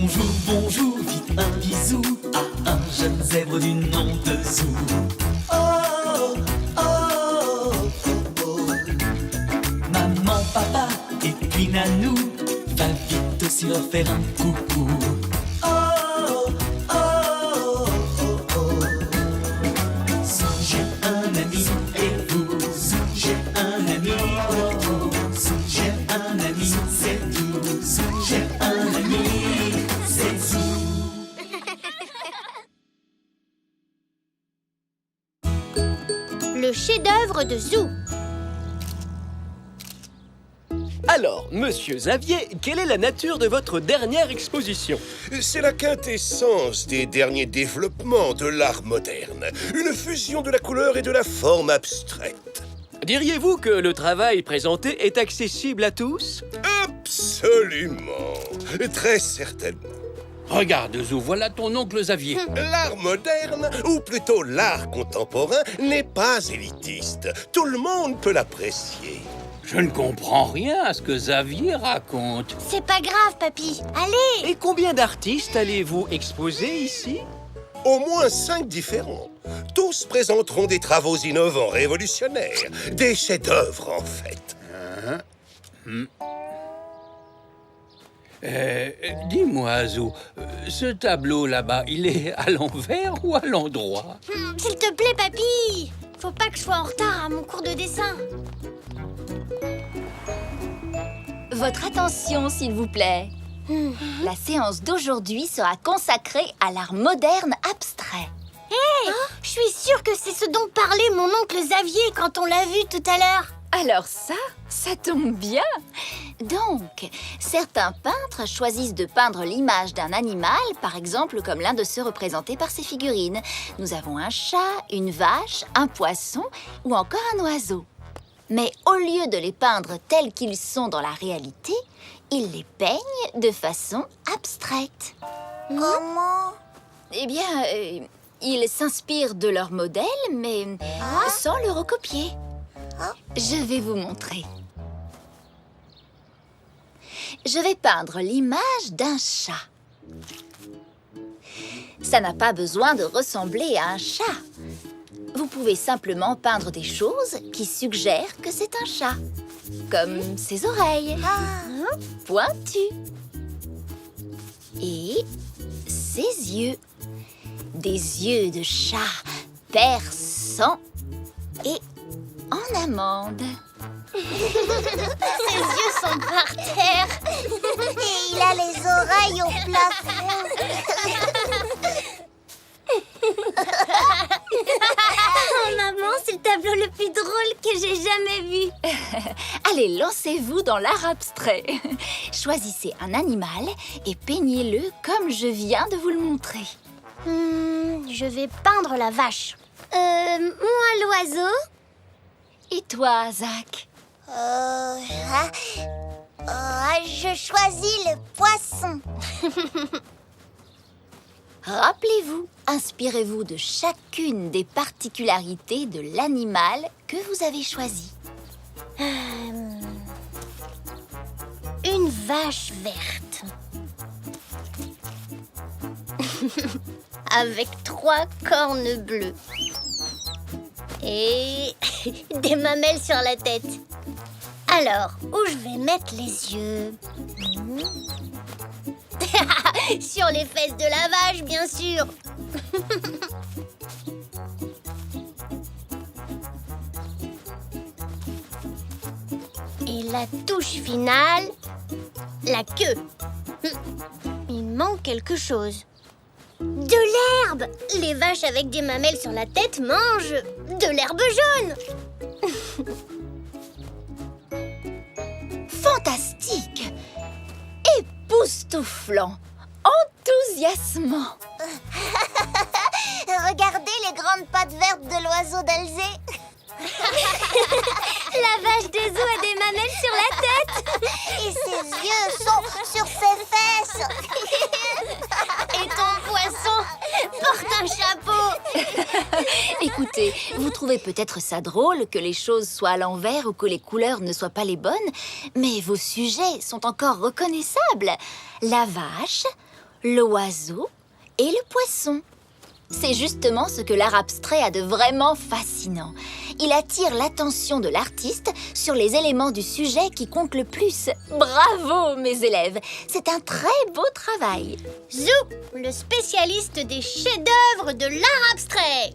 Bonjour, bonjour, dites un bisou à un jeune zèbre du nom de Zou. Oh, oh, oh, oh. Maman, papa et puis Nanou, va vite aussi leur faire un coucou. Oh, oh, oh, oh, oh. Zou, j'ai un ami et vous, Zou, j'ai un ami, oh, oh. Zou, j'ai un ami, c'est tout. Zou, j'ai un ami, c'est Zou. Le chef-d'œuvre de Zou. Alors, monsieur Xavier, quelle est la nature de votre dernière exposition? C'est la quintessence des derniers développements de l'art moderne. Une fusion de la couleur et de la forme abstraite. Diriez-vous que le travail présenté est accessible à tous? Absolument. Très certainement. Regarde, Zou, voilà ton oncle Xavier. L'art moderne, ou plutôt l'art contemporain, n'est pas élitiste. Tout le monde peut l'apprécier. Je ne comprends rien à ce que Xavier raconte. C'est pas grave, papy. Allez. Et combien d'artistes allez-vous exposer ici? Au moins 5 différents. Tous présenteront des travaux innovants, révolutionnaires. Des chefs-d'œuvre, en fait. Dis-moi, Zou, ce tableau là-bas, il est à l'envers ou à l'endroit? S'il te plaît, papy. Faut pas que je sois en retard à mon cours de dessin. Votre attention, s'il vous plaît. La séance d'aujourd'hui sera consacrée à l'art moderne abstrait. Je suis sûre que c'est ce dont parlait mon oncle Xavier quand on l'a vu tout à l'heure. Alors ça tombe bien. Donc, certains peintres choisissent de peindre l'image d'un animal, par exemple comme l'un de ceux représentés par ces figurines. Nous avons un chat, une vache, un poisson ou encore un oiseau. Mais au lieu de les peindre tels qu'ils sont dans la réalité, ils les peignent de façon abstraite. Comment? Eh bien, ils s'inspirent de leur modèle, mais sans le recopier. Je vais vous montrer. Je vais peindre l'image d'un chat. Ça n'a pas besoin de ressembler à un chat. Vous pouvez simplement peindre des choses qui suggèrent que c'est un chat. Comme ses oreilles, pointues. Et ses yeux. Des yeux de chat perçants et en amande. Ses yeux sont par terre. Et il a les oreilles au plafond. Oh maman, c'est le tableau le plus drôle que j'ai jamais vu. Allez, lancez-vous dans l'art abstrait. Choisissez un animal et peignez-le comme je viens de vous le montrer. Je vais peindre la vache. Moi l'oiseau. Et toi, Zach? Je choisis le poisson. Rappelez-vous, inspirez-vous de chacune des particularités de l'animal que vous avez choisi. Une vache verte. Avec 3 cornes bleues. Et des mamelles sur la tête. Alors, où je vais mettre les yeux? Sur les fesses de la vache, bien sûr. Et la touche finale, la queue. Il manque quelque chose. De l'herbe! Les vaches avec des mamelles sur la tête mangent de l'herbe jaune. Fantastique! Époustouflant! Enthousiasmant! Regardez les grandes pattes vertes de l'oiseau d'Alzé. La vache des eaux a des mamelles sur la tête. Et ses yeux sont sur ses fesses. Et ton poisson porte un chapeau. Écoutez, vous trouvez peut-être ça drôle que les choses soient à l'envers ou que les couleurs ne soient pas les bonnes, mais vos sujets sont encore reconnaissables. La vache, l'oiseau et le poisson. C'est justement ce que l'art abstrait a de vraiment fascinant. Il attire l'attention de l'artiste sur les éléments du sujet qui comptent le plus. Bravo, mes élèves! C'est un très beau travail. Zou, le spécialiste des chefs-d'œuvre de l'art abstrait.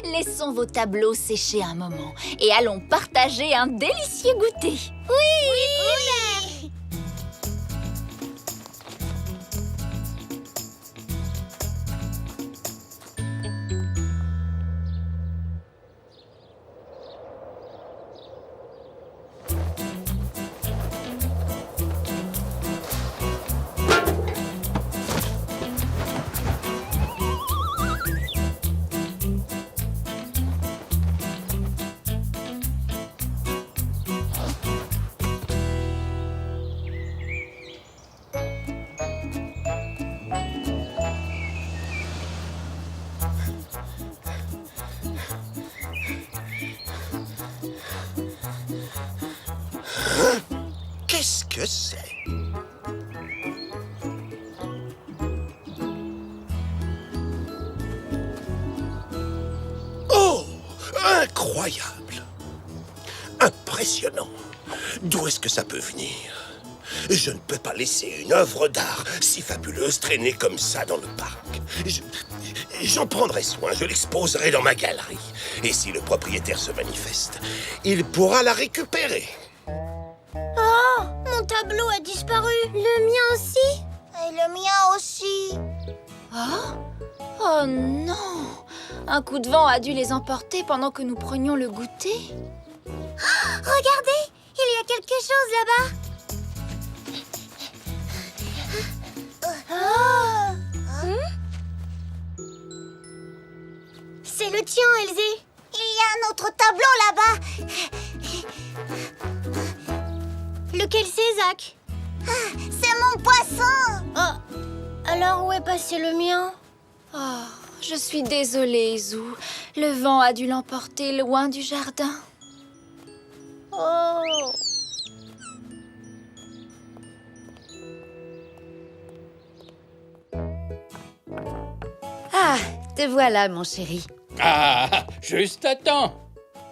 Laissons vos tableaux sécher un moment et allons partager un délicieux goûter. Oui. Qu'est-ce que c'est? Oh! Incroyable! Impressionnant! D'où est-ce que ça peut venir? Je ne peux pas laisser une œuvre d'art si fabuleuse traîner comme ça dans le parc. J'en prendrai soin, je l'exposerai dans ma galerie. Et si le propriétaire se manifeste, il pourra la récupérer. Oh, mon tableau a disparu. Le mien aussi. Et le mien aussi. Oh non! Un coup de vent a dû les emporter pendant que nous prenions le goûter. Regardez, il y a quelque chose là-bas. C'est le tien, Elzé. Il y a un autre tableau là-bas. Lequel c'est, Zach? C'est mon poisson. Oh, alors où est passé le mien? Oh, je suis désolée, Zou. Le vent a dû l'emporter loin du jardin. Oh. Ah, te voilà, mon chéri. Ah, juste à temps.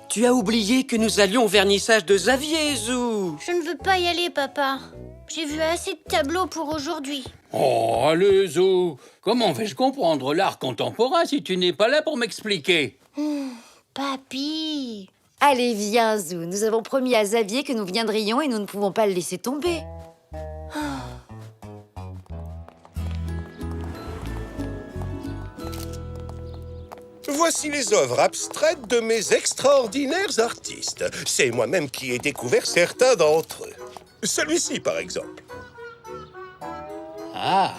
Tu as oublié que nous allions au vernissage de Xavier, Zou. Je ne veux pas y aller, papa. J'ai vu assez de tableaux pour aujourd'hui. Oh, allez, Zou. Comment vais-je comprendre l'art contemporain si tu n'es pas là pour m'expliquer? Papy. Allez, viens, Zou. Nous avons promis à Xavier que nous viendrions et nous ne pouvons pas le laisser tomber. Voici les œuvres abstraites de mes extraordinaires artistes. C'est moi-même qui ai découvert certains d'entre eux. Celui-ci, par exemple. Ah,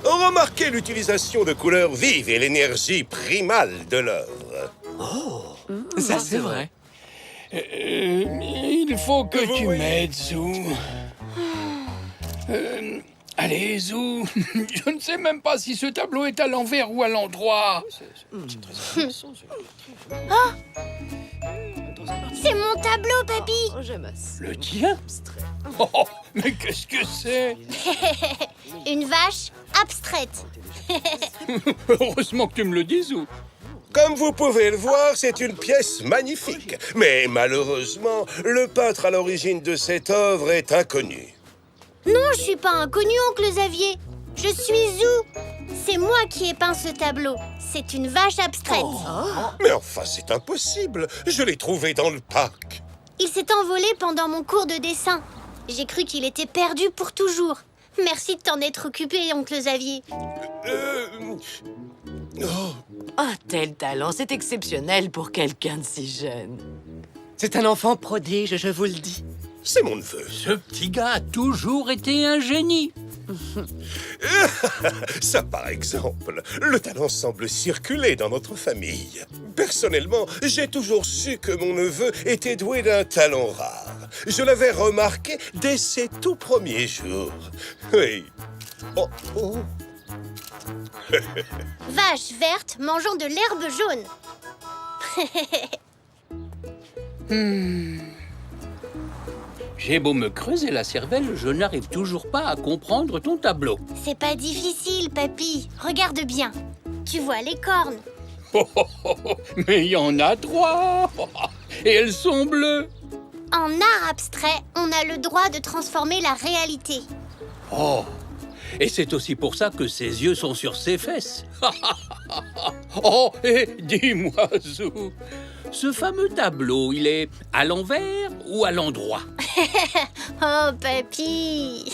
Remarquez l'utilisation de couleurs vives et l'énergie primale de l'œuvre. Ça, c'est vrai. il faut que Vous tu voyez. m'aides, Zou. Allez, Zou. Je ne sais même pas si ce tableau est à l'envers ou à l'endroit. C'est mon tableau, papy. Le tien? Oh, mais qu'est-ce que c'est? Une vache abstraite. Heureusement que tu me le dis, Zou. Comme vous pouvez le voir, c'est une pièce magnifique. Mais malheureusement, le peintre à l'origine de cette œuvre est inconnu. Non, je suis pas inconnu, oncle Xavier. Je suis Zou. C'est moi qui ai peint ce tableau. C'est une vache abstraite. Mais enfin, c'est impossible. Je l'ai trouvé dans le parc. Il s'est envolé pendant mon cours de dessin. J'ai cru qu'il était perdu pour toujours. Merci de t'en être occupé, oncle Xavier. Oh, tel talent, c'est exceptionnel pour quelqu'un de si jeune. C'est un enfant prodige, je vous le dis. C'est mon neveu. Ce petit gars a toujours été un génie. Ça, par exemple, le talent semble circuler dans notre famille. Personnellement, j'ai toujours su que mon neveu était doué d'un talent rare. Je l'avais remarqué dès ses tout premiers jours. Oui. Oh, oh. Vache verte mangeant de l'herbe jaune. J'ai beau me creuser la cervelle, je n'arrive toujours pas à comprendre ton tableau. C'est pas difficile, papy. Regarde bien. Tu vois les cornes. Mais il y en a 3. Et elles sont bleues. En art abstrait, on a le droit de transformer la réalité. Oh, et c'est aussi pour ça que ses yeux sont sur ses fesses. Oh, et dis-moi, Zou, ce fameux tableau, il est à l'envers ou à l'endroit? Oh, papy.